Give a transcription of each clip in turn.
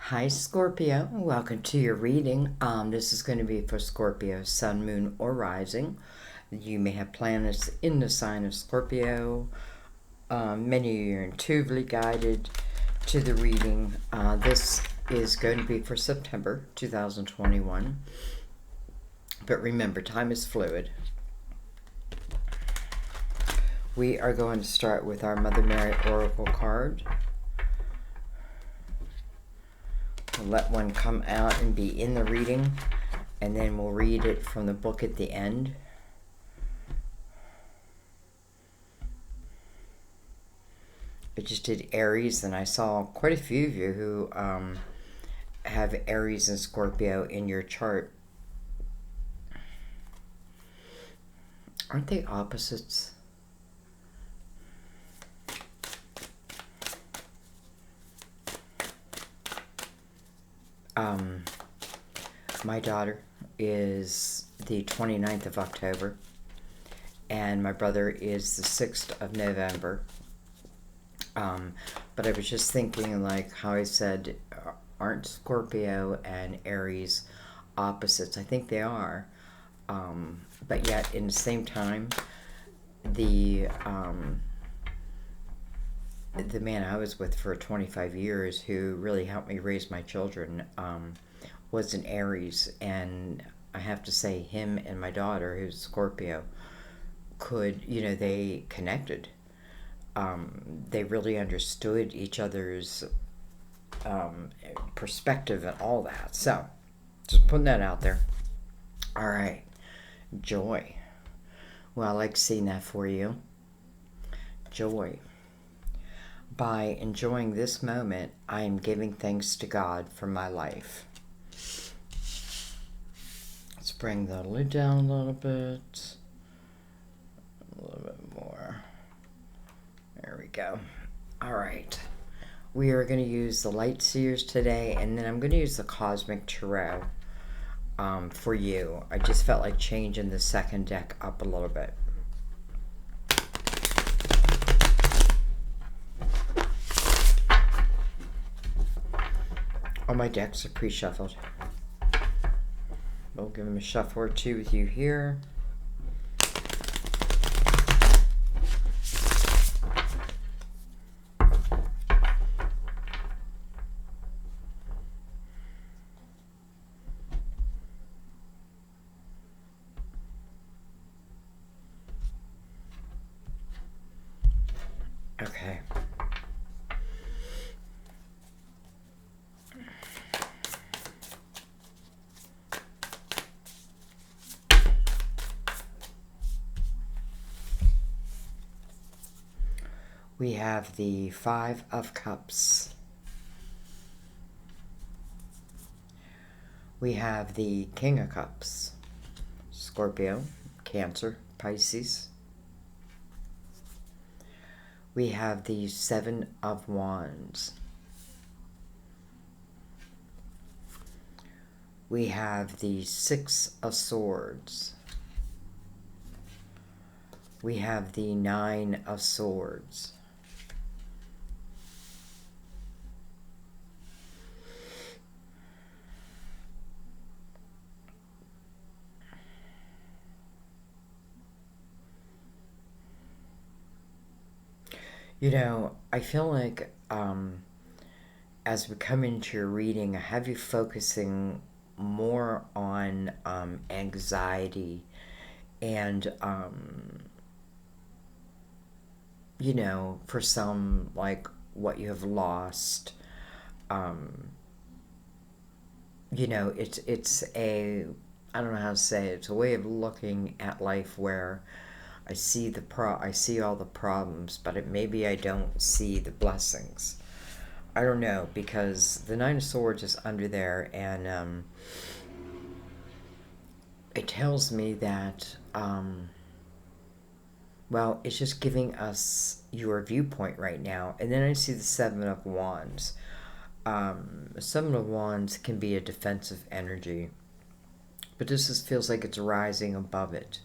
Hi Scorpio, welcome to your reading. This is going to be for Scorpio, Sun, Moon, or Rising. You may have planets in the sign of Scorpio. Many of you are intuitively guided to the reading. This is going to be for September 2021. But remember, time is fluid. We are going to start with our Mother Mary Oracle card. We'll let one come out and be in the reading, and then we'll read it from the book at the end. I just did Aries, and I saw quite a few of you who have Aries and Scorpio in your chart. Aren't they opposites? My daughter is the 29th of October, and my brother is the 6th of November. But I was just thinking, like how I said, aren't Scorpio and Aries opposites? I think they are. But yet, in the same time, the man I was with for 25 years who really helped me raise my children was an Aries, and I have to say him and my daughter, who's Scorpio, they connected. They really understood each other's perspective and all that. So, just putting that out there. All right. Joy. Well, I like seeing that for you. Joy. By enjoying this moment, I am giving thanks to God for my life. Let's bring the lid down a little bit. A little bit more. There we go. All right. We are going to use the Light Seers today, and then I'm going to use the Cosmic Tarot for you. I just felt like changing the second deck up a little bit. All my decks are pre-shuffled. We'll give them a shuffle or two with you here. Okay. We have the Five of Cups. We have the King of Cups. Scorpio, Cancer, Pisces. We have the Seven of Wands. We have the Six of Swords. We have the Nine of Swords. I feel like as we come into your reading, I have you focusing more on anxiety and, for some, like what you have lost. It's I don't know how to say it. It's a way of looking at life where I see all the problems, but maybe I don't see the blessings. I don't know, because the Nine of Swords is under there, and it tells me that it's just giving us your viewpoint right now. And then I see the Seven of Wands. Seven of Wands can be a defensive energy, but this feels like it's rising above it.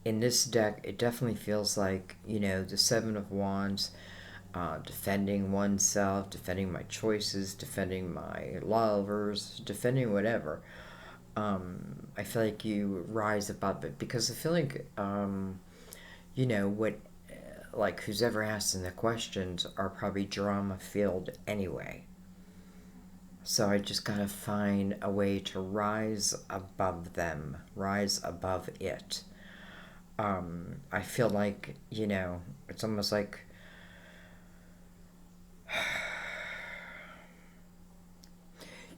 In this deck, it definitely feels like, the Seven of Wands defending oneself, defending my choices, defending my lovers, defending whatever. I feel like you rise above it because I feel like, you know, what, like who's ever asking the questions are probably drama filled anyway. So I just gotta find a way to rise above them, rise above it. I feel like, you know, it's almost like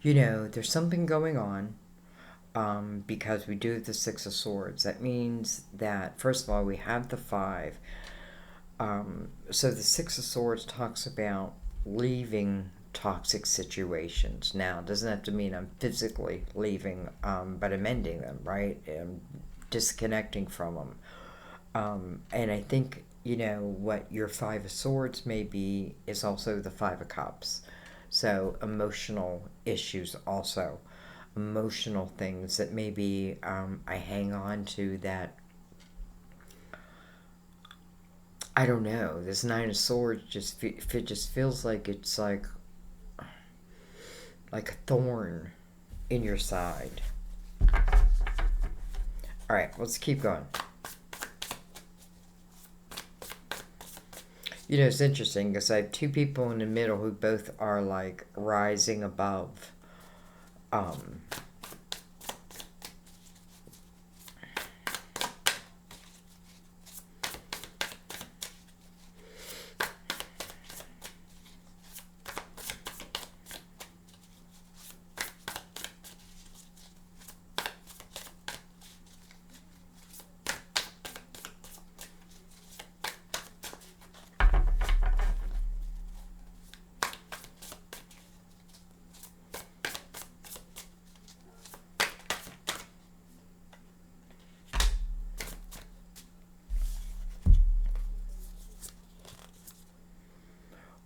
you know, there's something going on because we do the Six of Swords. That means that, first of all, we have the Five. So the Six of Swords talks about leaving toxic situations. Now, it doesn't have to mean I'm physically leaving, but I'm ending them, right? I'm disconnecting from them. And I think, you know, what your Five of Swords may be is also the Five of Cups. So emotional issues also. Emotional things that maybe I hang on to that, I don't know. This Nine of Swords just it just feels like it's like a thorn in your side. All right, let's keep going. You know, it's interesting because I have two people in the middle who both are like rising above.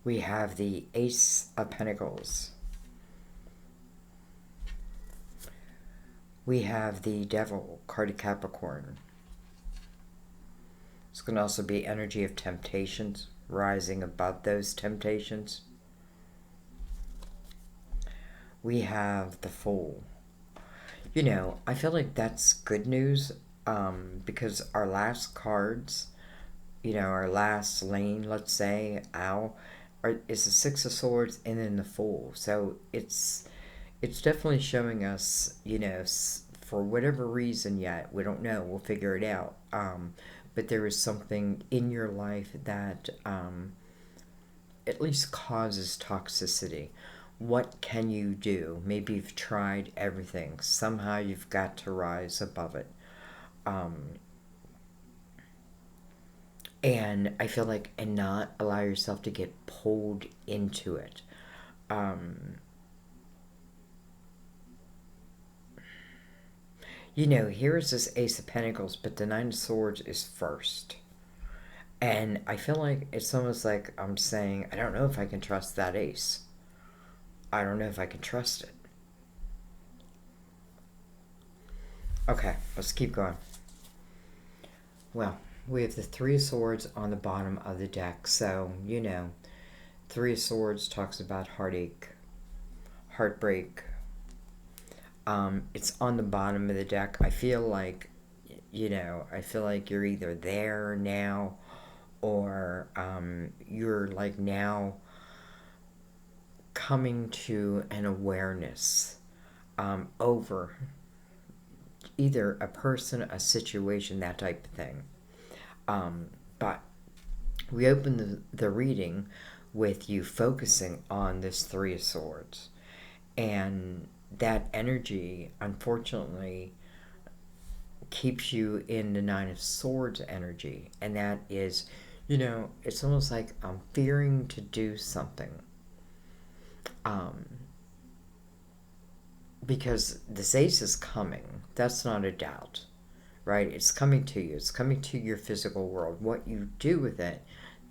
We have the Ace of Pentacles. We have the Devil, card of Capricorn. It's going to also be energy of temptations, rising above those temptations. We have the Fool. You know, I feel like that's good news because our last cards, you know, our last lane, let's say, is the Six of Swords and then the Fool. So it's definitely showing us, you know, for whatever reason yet, we don't know, we'll figure it out. But there is something in your life that at least causes toxicity. What can you do? Maybe you've tried everything. Somehow you've got to rise above it. And I feel like, and not allow yourself to get pulled into it. You know, here is this Ace of Pentacles, but the Nine of Swords is first. And I feel like it's almost like I'm saying, I don't know if I can trust that ace. I don't know if I can trust it. Okay, let's keep going. Well, we have the Three of Swords on the bottom of the deck. So, you know, Three of Swords talks about heartache, heartbreak. It's on the bottom of the deck. I feel like, you know, I feel like you're either there now or you're like now coming to an awareness over either a person, a situation, that type of thing. But we open the reading with you focusing on this Three of Swords. And that energy, unfortunately, keeps you in the Nine of Swords energy. And that is, you know, it's almost like I'm fearing to do something. Because this ace is coming. That's not a doubt, right? It's coming to you. It's coming to your physical world. What you do with it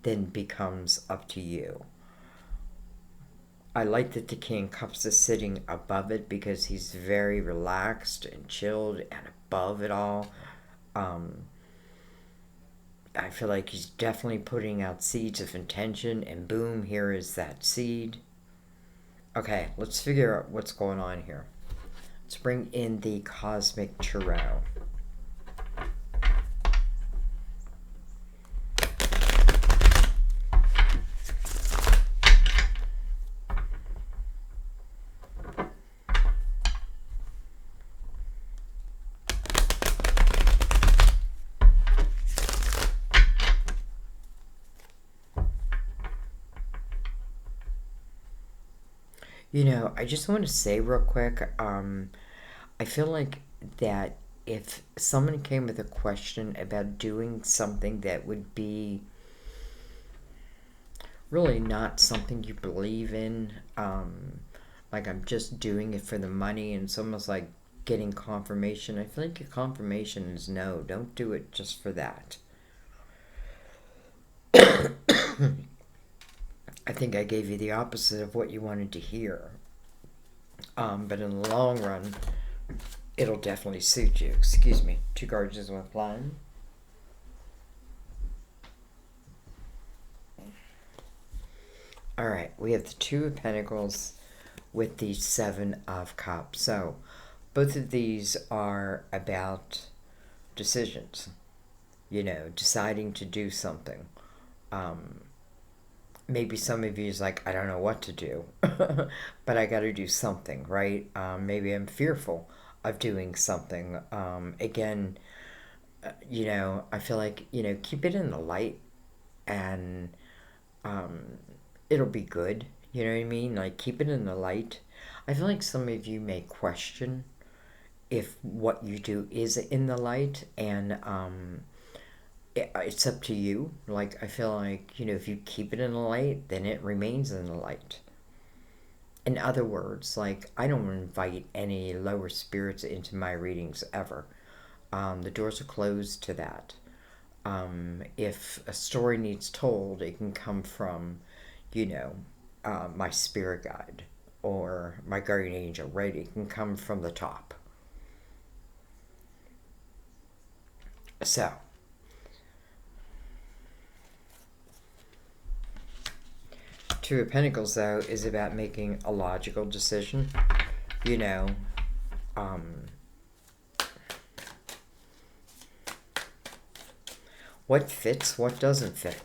then becomes up to you. I like that the King of Cups is sitting above it because he's very relaxed and chilled and above it all. I feel like he's definitely putting out seeds of intention, and boom, here is that seed. Okay, let's figure out what's going on here. Let's bring in the Cosmic Tarot. You know, I just want to say real quick, I feel like that if someone came with a question about doing something that would be really not something you believe in, like I'm just doing it for the money, and it's almost like getting confirmation. I feel like your confirmation is no, don't do it just for that. I think I gave you the opposite of what you wanted to hear. But in the long run, it'll definitely suit you. Excuse me. 2 cards is one line. Alright, we have the 2 of Pentacles with the 7 of Cups. So, both of these are about decisions. You know, deciding to do something. Maybe some of you is like, I don't know what to do, but I got to do something, right? Maybe I'm fearful of doing something. Again, you know, I feel like, you know, keep it in the light, and it'll be good. You know what I mean? Like, keep it in the light. I feel like some of you may question if what you do is in the light, and it's up to you. Like, I feel like, you know, if you keep it in the light, then it remains in the light. In other words, like, I don't invite any lower spirits into my readings ever. The doors are closed to that. If a story needs told, it can come from, you know, my spirit guide or my guardian angel, right? It can come from the top. So, 2 of Pentacles, though, is about making a logical decision. You know, what fits, what doesn't fit.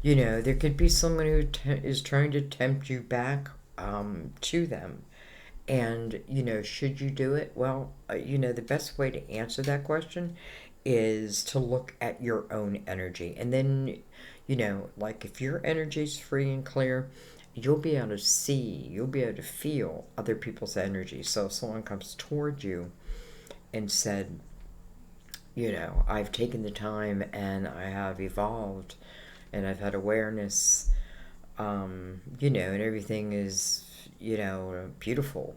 You know, there could be someone who is trying to tempt you back to them. And, you know, should you do it? Well, you know, the best way to answer that question is to look at your own energy. And then, you know, like if your energy is free and clear, you'll be able to see, you'll be able to feel other people's energy. So if someone comes toward you and said, you know, I've taken the time and I have evolved and I've had awareness, you know, and everything is, you know, beautiful.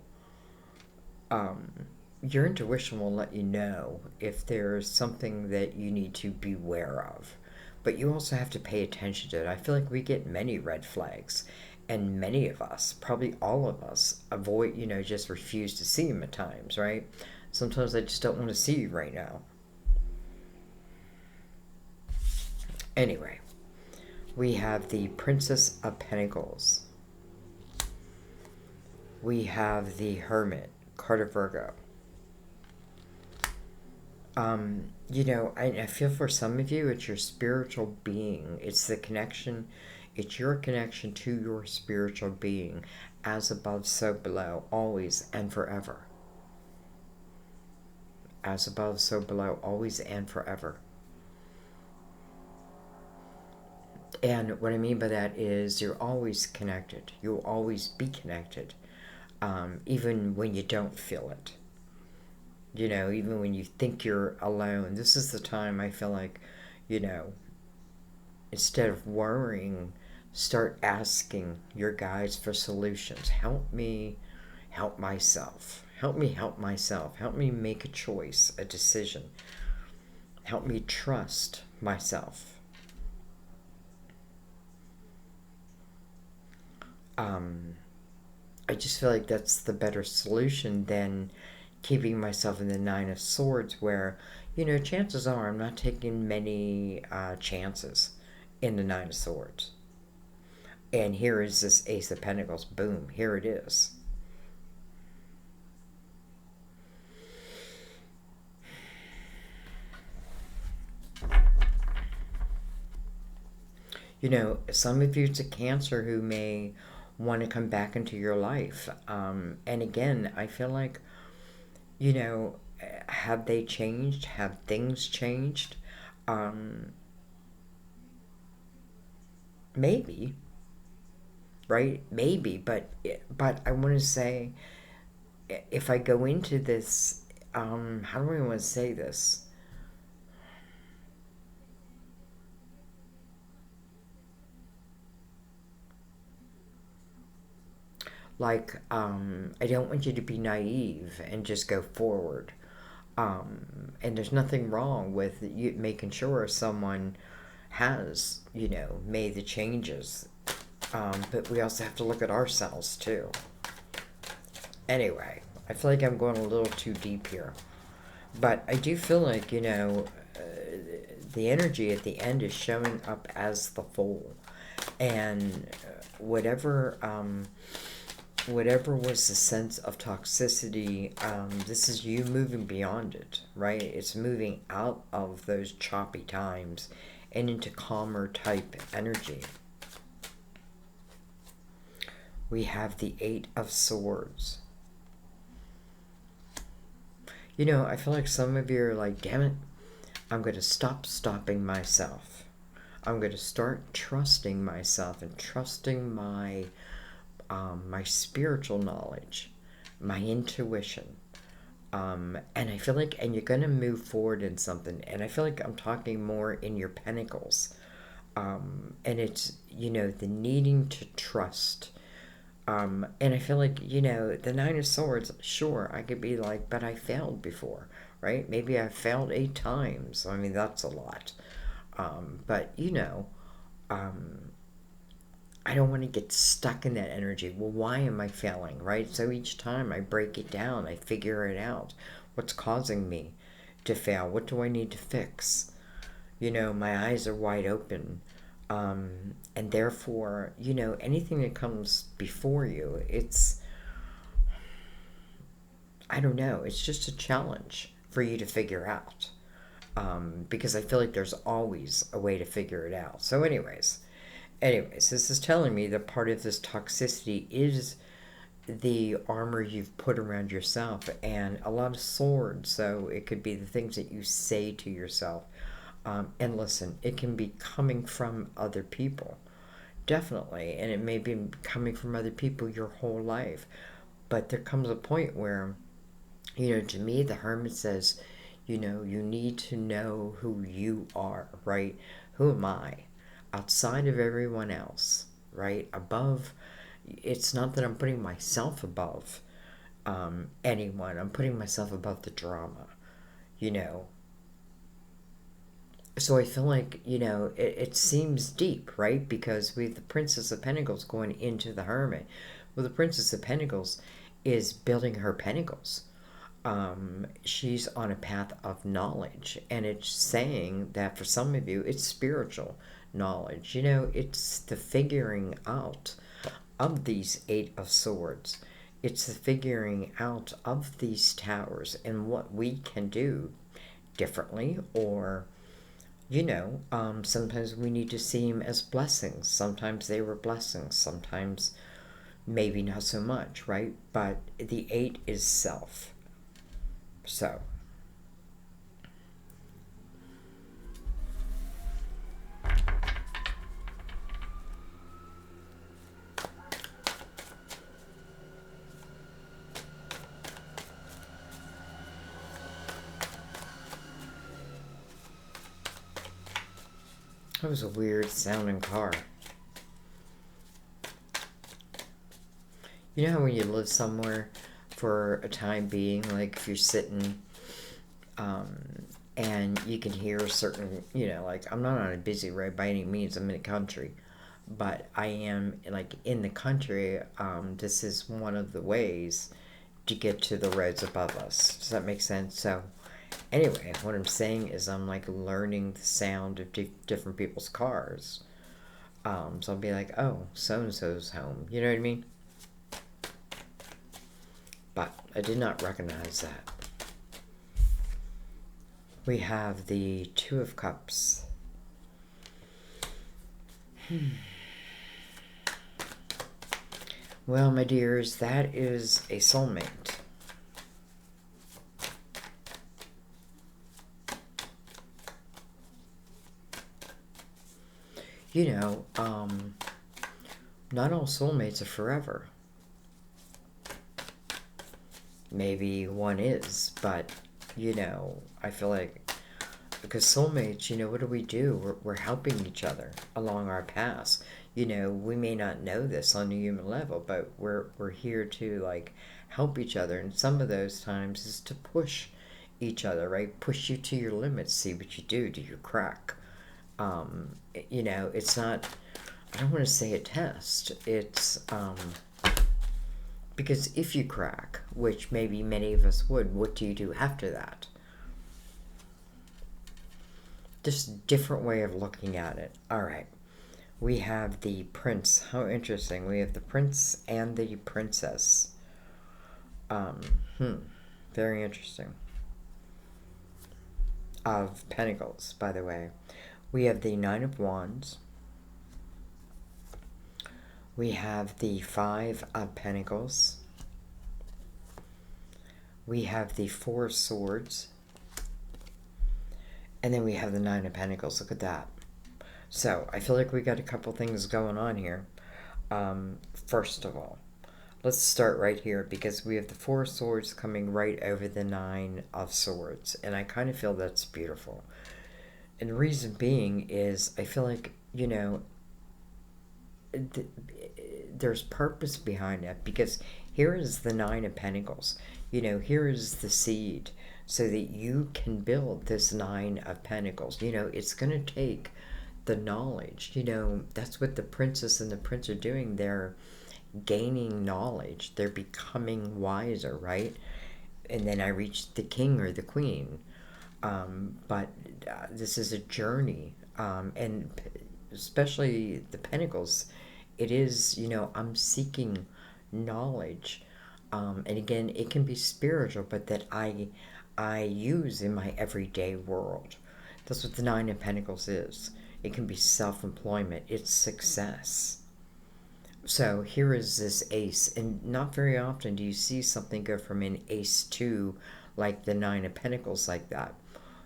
Your intuition will let you know if there's something that you need to beware of. But you also have to pay attention to it. I feel like we get many red flags, and many of us, probably all of us, avoid, you know, just refuse to see them at times, right? Sometimes I just don't want to see you right now. Anyway, we have the Princess of Pentacles. We have the Hermit, card of Virgo. You know, I feel for some of you, it's your spiritual being. It's the connection. It's your connection to your spiritual being. As above, so below. Always and forever. As above, so below. Always and forever. And what I mean by that is you're always connected. You'll always be connected. Even when you don't feel it. You know, even when you think you're alone. This is the time I feel like, you know, instead of worrying, start asking your guides for solutions. Help me help myself. Help me help myself. Help me make a choice, a decision. Help me trust myself. I just feel like that's the better solution than keeping myself in the Nine of Swords, where, chances are I'm not taking many chances in the Nine of Swords. And here is this Ace of Pentacles. Boom, here it is. Some of you, it's a Cancer who may want to come back into your life. And again, I feel like, have they changed? Have things changed? Maybe, right? Maybe, but I want to say, if I go into this, how do I want to say this? Like, I don't want you to be naive and just go forward. And there's nothing wrong with you making sure someone has, made the changes. But we also have to look at ourselves too. Anyway, I feel like I'm going a little too deep here. But I do feel like, the energy at the end is showing up as the Fool. And whatever was the sense of toxicity, this is you moving beyond it, right? It's moving out of those choppy times and into calmer type energy. We have the Eight of Swords. I feel like some of you are like, damn it, I'm going to stop stopping myself. I'm going to start trusting myself and trusting my spiritual knowledge, my intuition. And I feel like, and you're going to move forward in something. And I feel like I'm talking more in your Pentacles. And it's, the needing to trust. And I feel like, the Nine of Swords, sure, I could be like, but I failed before, right? Maybe I failed 8 times. I mean, that's a lot. But, I don't want to get stuck in that energy. Well, why am I failing, right? So each time I break it down, I figure it out. What's causing me to fail? What do I need to fix? My eyes are wide open. And therefore, anything that comes before you, I don't know, it's just a challenge for you to figure out. Because I feel like there's always a way to figure it out. So anyways, this is telling me that part of this toxicity is the armor you've put around yourself, and a lot of swords, so it could be the things that you say to yourself. And listen, it can be coming from other people, definitely, and it may be coming from other people your whole life. But there comes a point where, to me, the Hermit says, you need to know who you are, right? Who am I? Outside of everyone else, right? Above, it's not that I'm putting myself above anyone. I'm putting myself above the drama, So I feel like, it seems deep, right? Because we have the Princess of Pentacles going into the Hermit. Well, the Princess of Pentacles is building her pentacles. She's on a path of knowledge, and it's saying that for some of you, it's spiritual knowledge. It's the figuring out of these Eight of Swords. It's the figuring out of these towers and what we can do differently, or sometimes we need to see them as blessings. Sometimes they were blessings. Sometimes maybe not so much, right? But the 8 is self. So. That was a weird sounding car. You know how when you live somewhere for a time being, like if you're sitting and you can hear a certain, like I'm not on a busy road by any means, I'm in a country. but I am like in the country. This is one of the ways to get to the roads above us. Does that make sense? So anyway, what I'm saying is I'm like learning the sound of different people's cars. So I'll be like, oh, so-and-so's home. You know what I mean? But I did not recognize that. We have the Two of Cups. Well, my dears, that is a soulmate. You know, not all soulmates are forever. Maybe one is, but, you know, I feel like, because soulmates, you know, what do? We're helping each other along our paths. You know, we may not know this on a human level, but we're here to, like, help each other. And some of those times is to push each other, right? Push you to your limits, see what you do you crack. You know, it's not, I don't want to say a test. It's, because if you crack, which maybe many of us would, what do you do after that? Just a different way of looking at it. All right. We have the prince. How interesting. We have the prince and the princess. Very interesting. Of Pentacles, by the way. We have the Nine of Wands. We have the Five of Pentacles. We have the Four of Swords. And then we have the Nine of Pentacles. Look at that. So, I feel like we got a couple things going on here. First of all, let's start right here because we have the Four of Swords coming right over the Nine of Swords. And I kind of feel that's beautiful. And the reason being is I feel like, you know, there's purpose behind it because here is the Nine of Pentacles. You know, here is the seed so that you can build this Nine of Pentacles. You know, it's going to take the knowledge. You know, that's what the princess and the prince are doing. They're gaining knowledge. They're becoming wiser, right? And then I reach the king or the queen. But this is a journey. And especially the Pentacles, it is, you know, I'm seeking knowledge. And again, it can be spiritual, but that I use in my everyday world. That's what the Nine of Pentacles is. It can be self-employment. It's success. So here is this ace, and not very often do you see something go from an ace to like the Nine of Pentacles like that.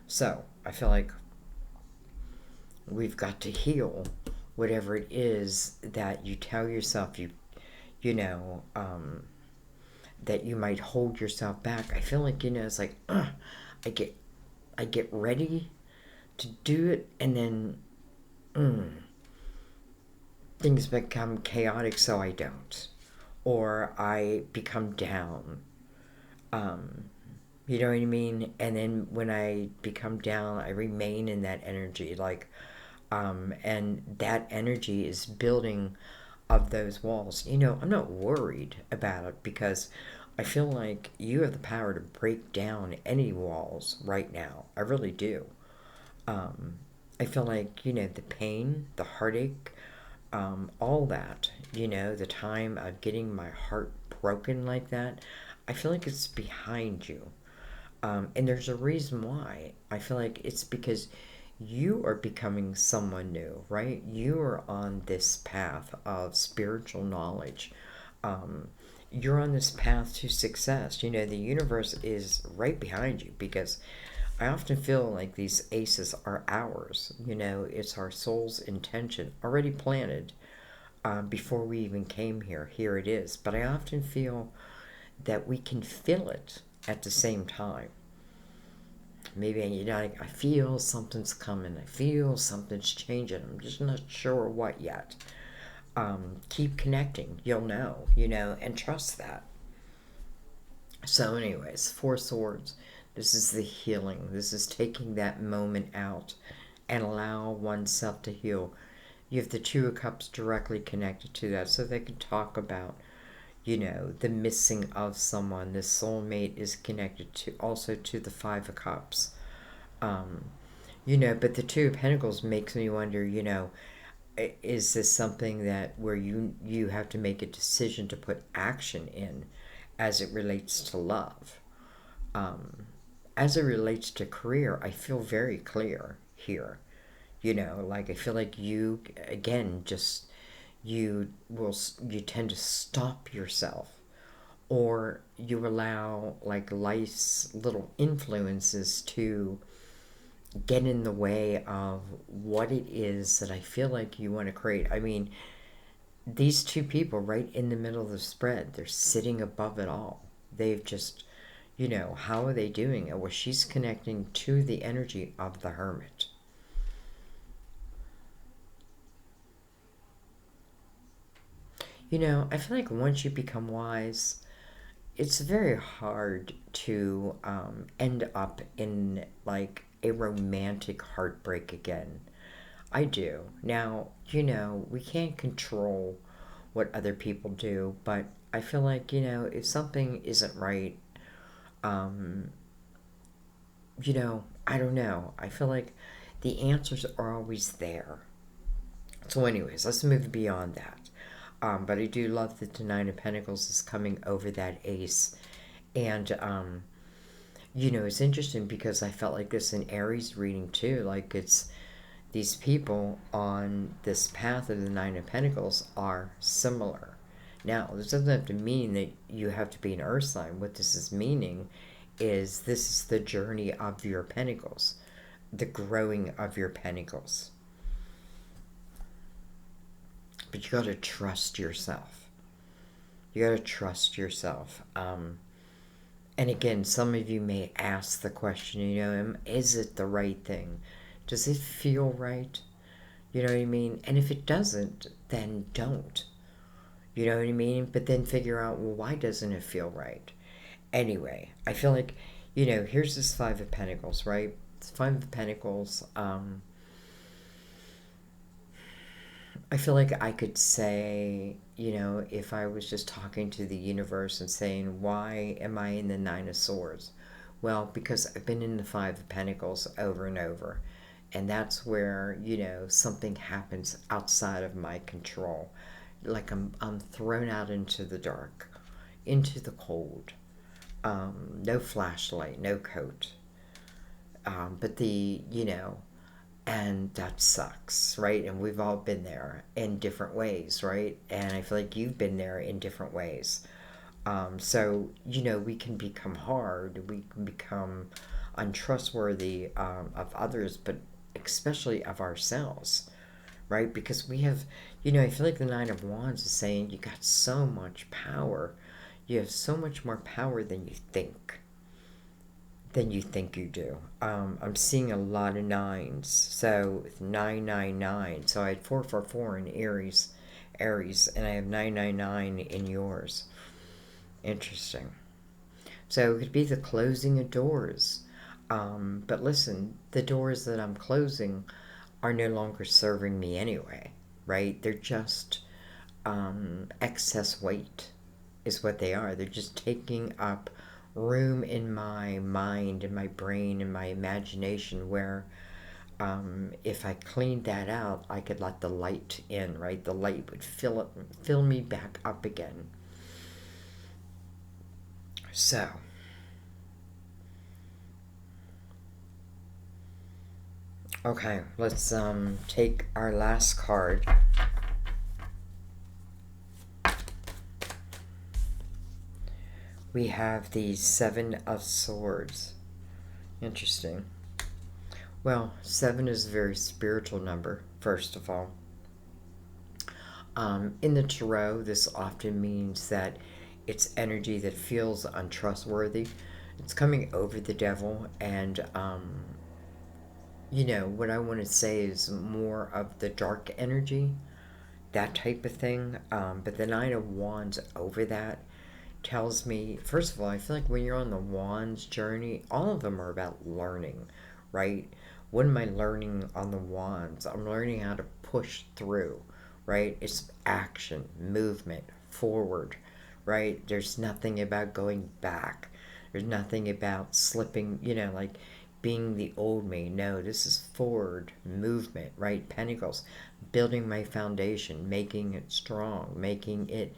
So I feel like we've got to heal whatever it is that you tell yourself you know, that you might hold yourself back. I feel like, you know, it's like I get ready to do it, and then things become chaotic, so I don't, or I become down. You know what I mean? And then when I become down, I remain in that energy, like, and that energy is building of those walls. You know, I'm not worried about it because I feel like you have the power to break down any walls right now. I really do. I feel like, you know, the pain, the heartache, all that, you know, the time of getting my heart broken like that, I feel like it's behind you. And there's a reason why. I feel like it's because you are becoming someone new, right? You are on this path of spiritual knowledge. You're on this path to success. You know, the universe is right behind you because I often feel like these aces are ours. You know, it's our soul's intention already planted before we even came here. Here it is. But I often feel that we can feel it at the same time. Maybe, you know, I feel something's coming. I feel something's changing. I'm just not sure what yet. Keep connecting. You'll know, you know, and trust that. So anyways, Four Swords. This is the healing. This is taking that moment out and allow oneself to heal. You have the Two of Cups directly connected to that, so they can talk about, you know, the missing of someone. The soulmate is connected to also to the Five of Cups. Um, you know, but the Two of Pentacles makes me wonder, you know, is this something that where you have to make a decision to put action in as it relates to love? As it relates to career, I feel very clear here. You know, like I feel like you, again, just you tend to stop yourself, or you allow like life's little influences to get in the way of what it is that I feel like you want to create. I mean, these two people right in the middle of the spread, they're sitting above it all. They've just, you know, how are they doing it? Well, she's connecting to the energy of the Hermit. You know, I feel like once you become wise, it's very hard to end up in like a romantic heartbreak again. I do. Now, you know, we can't control what other people do, but I feel like, you know, if something isn't right, um, you know, I don't know. I feel like the answers are always there. So, anyways, let's move beyond that. But I do love that the Nine of Pentacles is coming over that Ace. And, you know, it's interesting because I felt like this in Aries reading too. Like, it's these people on this path of the Nine of Pentacles are similar. Now, this doesn't have to mean that you have to be an earth sign. What this is meaning is this is the journey of your pentacles, the growing of your pentacles. But you got to trust yourself. You got to trust yourself. And again, some of you may ask the question, you know, is it the right thing? Does it feel right? You know what I mean? And if it doesn't, then don't. You know what I mean? But then figure out, well, why doesn't it feel right? Anyway, I feel like, you know, here's this Five of Pentacles, right? Five of Pentacles, I feel like I could say, you know, if I was just talking to the universe and saying, why am I in the Nine of Swords? Well, because I've been in the Five of Pentacles over and over. And that's where, you know, something happens outside of my control. Like I'm thrown out into the dark, into the cold. No flashlight, no coat. But you know, and that sucks, right? And we've all been there in different ways, right? And I feel like you've been there in different ways. So, you know, we can become hard, we can become untrustworthy of others, but especially of ourselves, right? Because we have, you know, I feel like the Nine of Wands is saying you got so much power. You have so much more power than you think. Than you think you do. I'm seeing a lot of nines. So 999. So I had 444 in Aries, and I have 999 in yours. Interesting. So it could be the closing of doors. But listen, the doors that I'm closing are no longer serving me anyway, right? They're just excess weight is what they are. They're just taking up room in my mind, in my brain, in my imagination where if I cleaned that out, I could let the light in, right? The light would fill me back up again. So, okay, let's take our last card. We have the Seven of Swords. Interesting. Well, 7 is a very spiritual number, first of all. In the tarot, this often means that it's energy that feels untrustworthy. It's coming over the devil, and you know, what I want to say is more of the dark energy, that type of thing. But the Nine of Wands over that tells me, first of all, I feel like when you're on the Wands journey, all of them are about learning, right? What am I learning on the wands? I'm learning how to push through, right? It's action, movement, forward, right? There's nothing about going back. There's nothing about slipping, like being the old me. No, this is forward movement, right? Pentacles, building my foundation, making it strong, making it,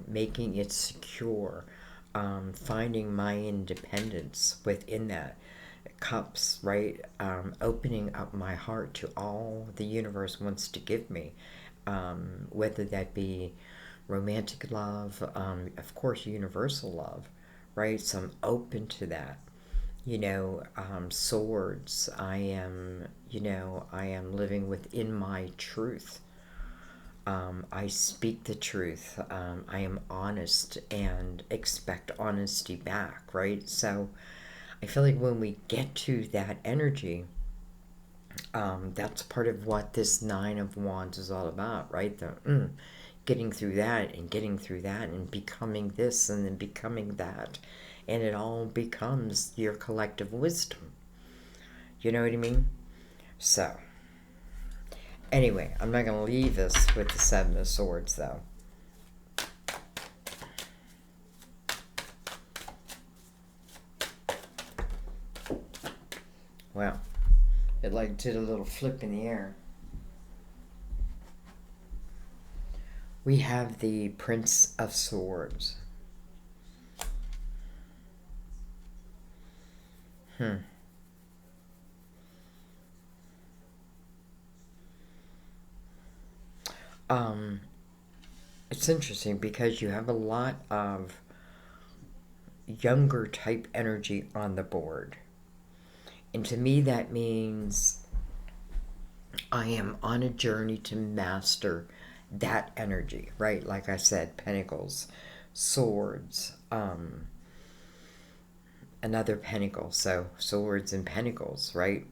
making it secure, finding my independence within that. Cups, right? Opening up my heart to all the universe wants to give me, whether that be romantic love, of course, universal love, right? So I'm open to that. Swords. I am living within my truth. I speak the truth. I am honest and expect honesty back, right? So I feel like when we get to that energy, that's part of what this Nine of Wands is all about, right? Getting through that and getting through that and becoming this and then becoming that. And it all becomes your collective wisdom. You know what I mean? So, anyway, I'm not going to leave this with the Seven of Swords, though. Well, it like did a little flip in the air. We have the Prince of Swords. It's interesting because you have a lot of younger type energy on the board. And to me, that means I am on a journey to master that energy, right? Like I said, Pentacles, Swords, another Pentacle. So Swords and Pentacles, right?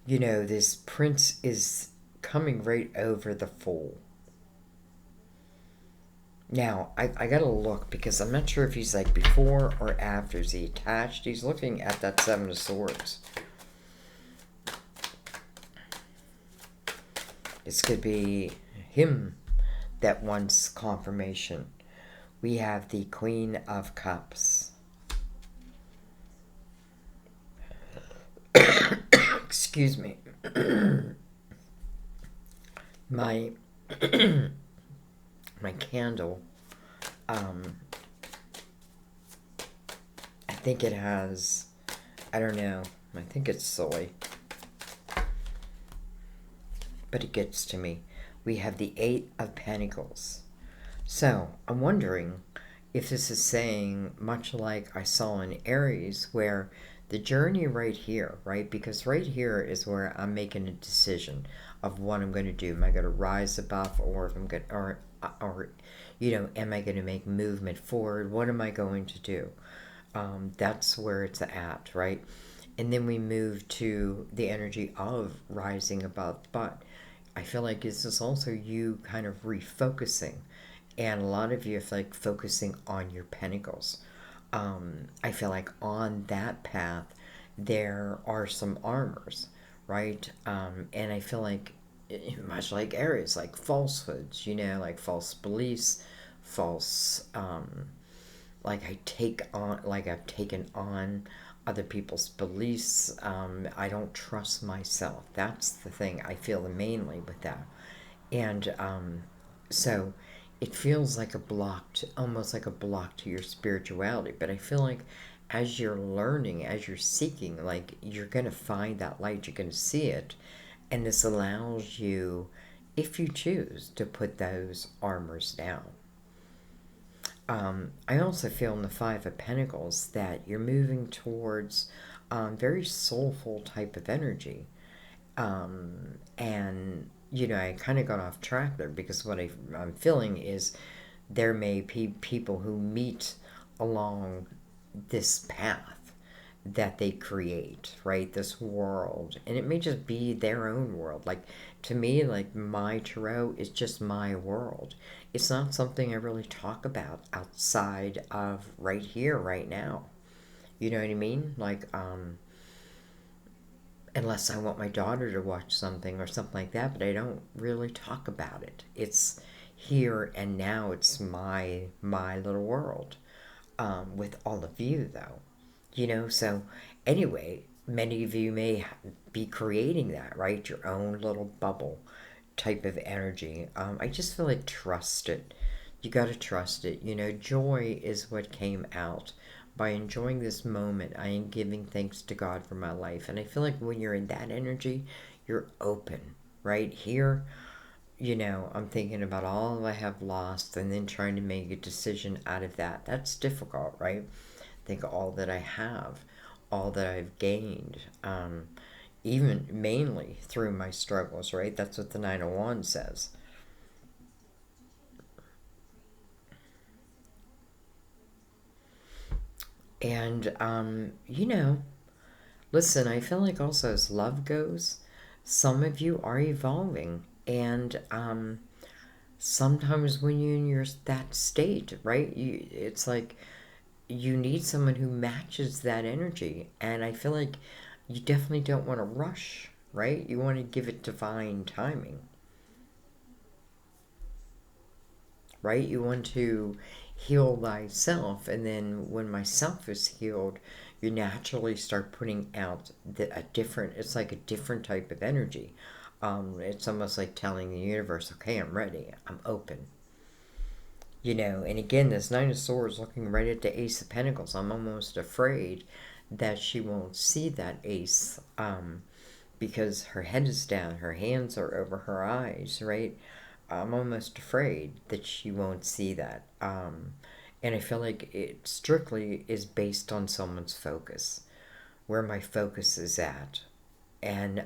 This Prince is coming right over the Fool. Now, I gotta look because I'm not sure if he's like before or after. Is he attached? He's looking at that Seven of Swords. This could be him that wants confirmation. We have the Queen of Cups. Excuse me. my my candle, I think it has, I don't know, I think it's soy, but it gets to me. We have the Eight of Pentacles. So I'm wondering if this is saying, much like I saw in Aries, where the journey right here, right? Because right here is where I'm making a decision of what I'm going to do. Am I going to rise above, or if I'm going, or am I going to make movement forward? What am I going to do? That's where it's at, right? And then we move to the energy of rising above. But I feel like this is also you kind of refocusing. And a lot of you are like focusing on your pentacles. I feel like on that path, there are some armors, right? And I feel like, much like Aries, like falsehoods, like false beliefs, false, like I've taken on other people's beliefs. I don't trust myself. That's the thing I feel mainly with that. And so it feels like almost like a block to your spirituality. But I feel like as you're learning, as you're seeking, like you're going to find that light, you're going to see it. And this allows you, if you choose, to put those armors down. I also feel in the Five of Pentacles that you're moving towards very soulful type of energy. And I kind of got off track there because what I'm feeling is there may be people who meet along this path that they create, right? This world. And it may just be their own world. Like, to me, like, my tarot is just my world. It's not something I really talk about outside of right here, right now. You know what I mean? Like, unless I want my daughter to watch something or something like that, but I don't really talk about it. It's here and now. It's my little world. With all of you, though, you know. So anyway, many of you may be creating that, right? Your own little bubble type of energy. I just feel like trust it. You got to trust it. You know, joy is what came out. By enjoying this moment, I am giving thanks to God for my life. And I feel like when you're in that energy, you're open, right? Here, you know, I'm thinking about all I have lost and then trying to make a decision out of that. That's difficult, right? Think of all that I have, all that I've gained, even mainly through my struggles, right? That's what the Nine of Wands says. And, you know, listen, I feel like also as love goes, some of you are evolving. And sometimes when you're in that state, right, it's like you need someone who matches that energy. And I feel like you definitely don't want to rush, right? You want to give it divine timing, right? You want to heal thyself, and then when myself is healed, you naturally start putting out a different, it's like a different type of energy. It's almost like telling the universe, okay, I'm ready, I'm open. You know, and again, this Nine of Swords looking right at the Ace of Pentacles. I'm almost afraid that she won't see that ace, because her head is down, her hands are over her eyes, right? I'm almost afraid that she won't see that. And I feel like it strictly is based on someone's focus, where my focus is at. And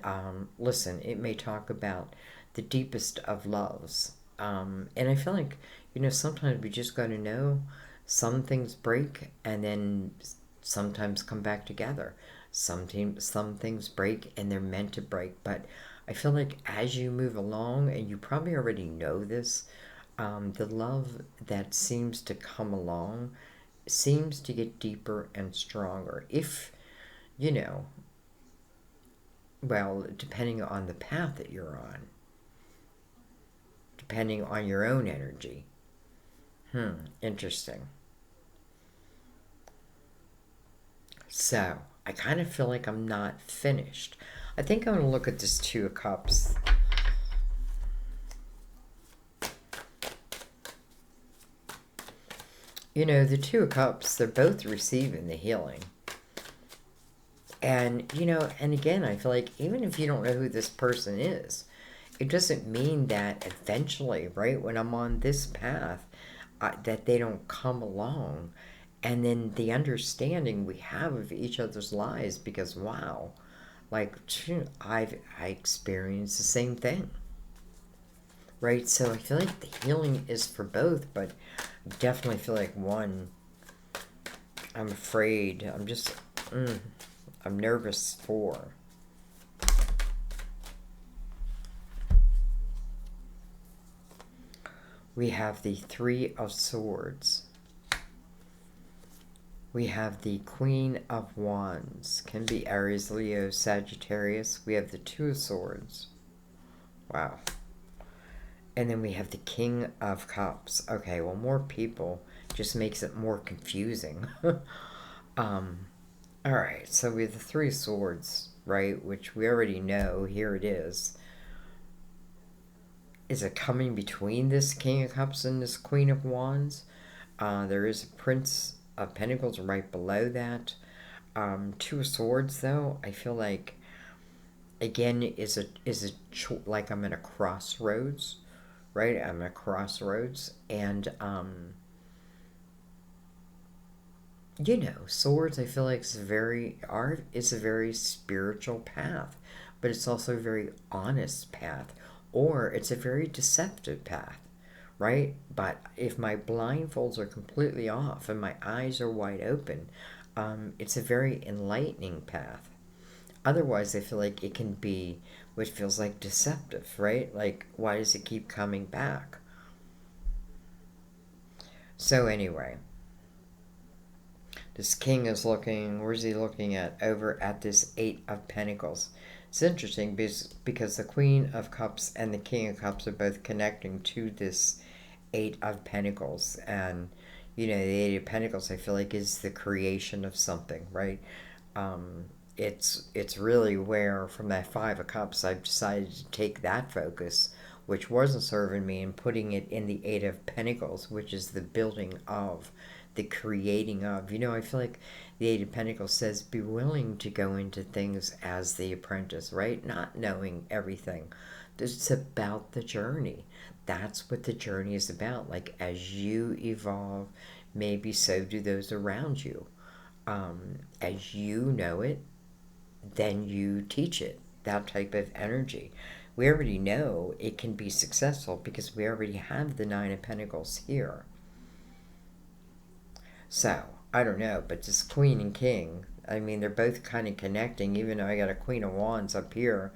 listen, it may talk about the deepest of loves. And I feel like, you know, sometimes we just got to know some things break and then sometimes come back together. Some things break and they're meant to break. But I feel like as you move along, and you probably already know this, the love that seems to come along seems to get deeper and stronger. If, you know, well, depending on the path that you're on, depending on your own energy. Interesting. So, I kind of feel like I'm not finished. I think I'm going to look at this Two of Cups. You know, the Two of Cups, they're both receiving the healing. And, you know, and again, I feel like even if you don't know who this person is, it doesn't mean that eventually, right, when I'm on this path, that they don't come along. And then the understanding we have of each other's lives, because wow, like I experienced the same thing, right? So I feel like the healing is for both, but I definitely feel like one, I'm afraid, I'm nervous for. We have the Three of Swords. We have the Queen of Wands. Can be Aries, Leo, Sagittarius. We have the Two of Swords. Wow. And then we have the King of Cups. Okay, well, more people just makes it more confusing. Alright, so we have the Three of Swords, right? Which we already know. Here it is. Is it coming between this King of Cups and this Queen of Wands? There is a Prince of Pentacles right below that. Two of Swords, though, I feel like, again, is like I'm in a crossroads, right? I'm at a crossroads, and you know, swords, I feel like is a very spiritual path, but it's also a very honest path, or it's a very deceptive path, right? But if my blindfolds are completely off and my eyes are wide open, it's a very enlightening path. Otherwise, I feel like it can be what feels like deceptive, right? Like, why does it keep coming back? So anyway, this king is looking, where's he looking at? Over at this Eight of Pentacles. It's interesting because the Queen of Cups and the King of Cups are both connecting to this Eight of Pentacles. And, you know, the Eight of Pentacles, I feel like, is the creation of something, right? It's really where, from that Five of Cups, I've decided to take that focus, which wasn't serving me, and putting it in the Eight of Pentacles, which is the building of, the creating of. You know, I feel like the Eight of Pentacles says be willing to go into things as the apprentice, right? Not knowing everything. It's about the journey. That's what the journey is about. Like, as you evolve, maybe so do those around you. As you know it, then you teach it. That type of energy. We already know it can be successful because we already have the Nine of Pentacles here. So, I don't know, but this Queen and King, I mean, they're both kind of connecting, even though I got a Queen of Wands up here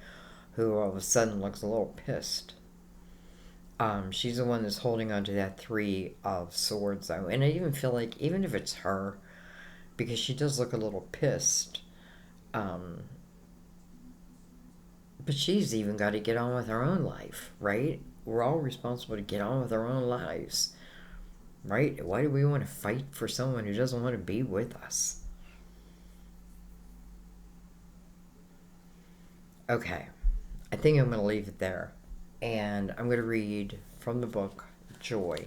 who all of a sudden looks a little pissed. She's the one that's holding on to that Three of Swords, though. And I even feel like, even if it's her, because she does look a little pissed, but she's even got to get on with her own life, right? We're all responsible to get on with our own lives, right? Why do we want to fight for someone who doesn't want to be with us? Okay, I think I'm going to leave it there. And I'm going to read from the book, Joy.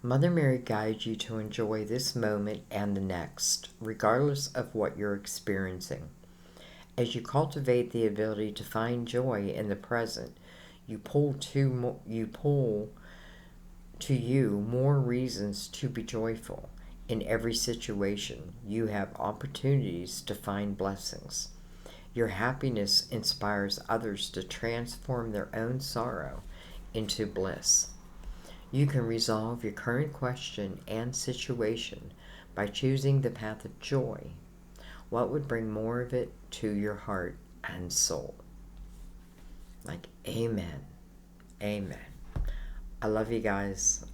Mother Mary guides you to enjoy this moment and the next, regardless of what you're experiencing. As you cultivate the ability to find joy in the present, you pull to you more reasons to be joyful. In every situation, you have opportunities to find blessings. Your happiness inspires others to transform their own sorrow into bliss. You can resolve your current question and situation by choosing the path of joy. What would bring more of it to your heart and soul? Like, amen. Amen. I love you guys.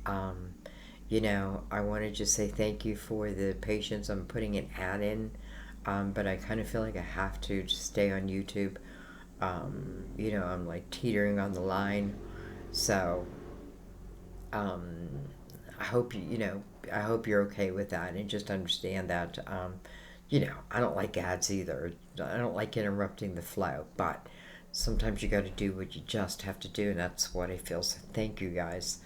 You know, I want to just say thank you for the patience. I'm putting an ad in, but I kind of feel like I have to stay on YouTube. You know, I'm like teetering on the line. So, I hope I hope you're okay with that, and just understand that, you know, I don't like ads either. I don't like interrupting the flow, but sometimes you got to do what you just have to do, and that's what I feel. So thank you guys.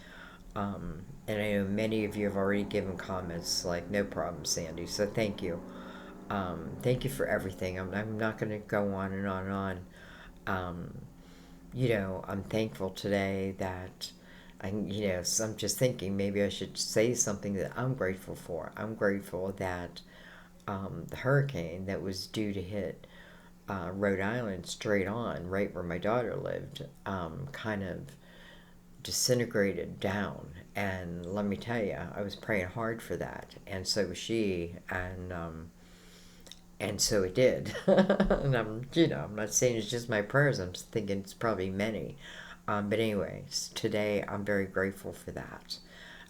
And I know many of you have already given comments like, no problem, Sandy. So thank you. Thank you for everything. I'm not going to go on and on and on. You know, I'm thankful today that so I'm just thinking maybe I should say something that I'm grateful for. I'm grateful that the hurricane that was due to hit Rhode Island straight on, right where my daughter lived, kind of disintegrated down. And let me tell you, I was praying hard for that, and so was she, and so it did. And I'm not saying it's just my prayers. I'm thinking it's probably many. But anyways, today I'm very grateful for that.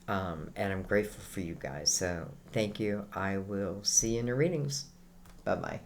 And I'm grateful for you guys. So thank you. I will see you in the readings. Bye-bye.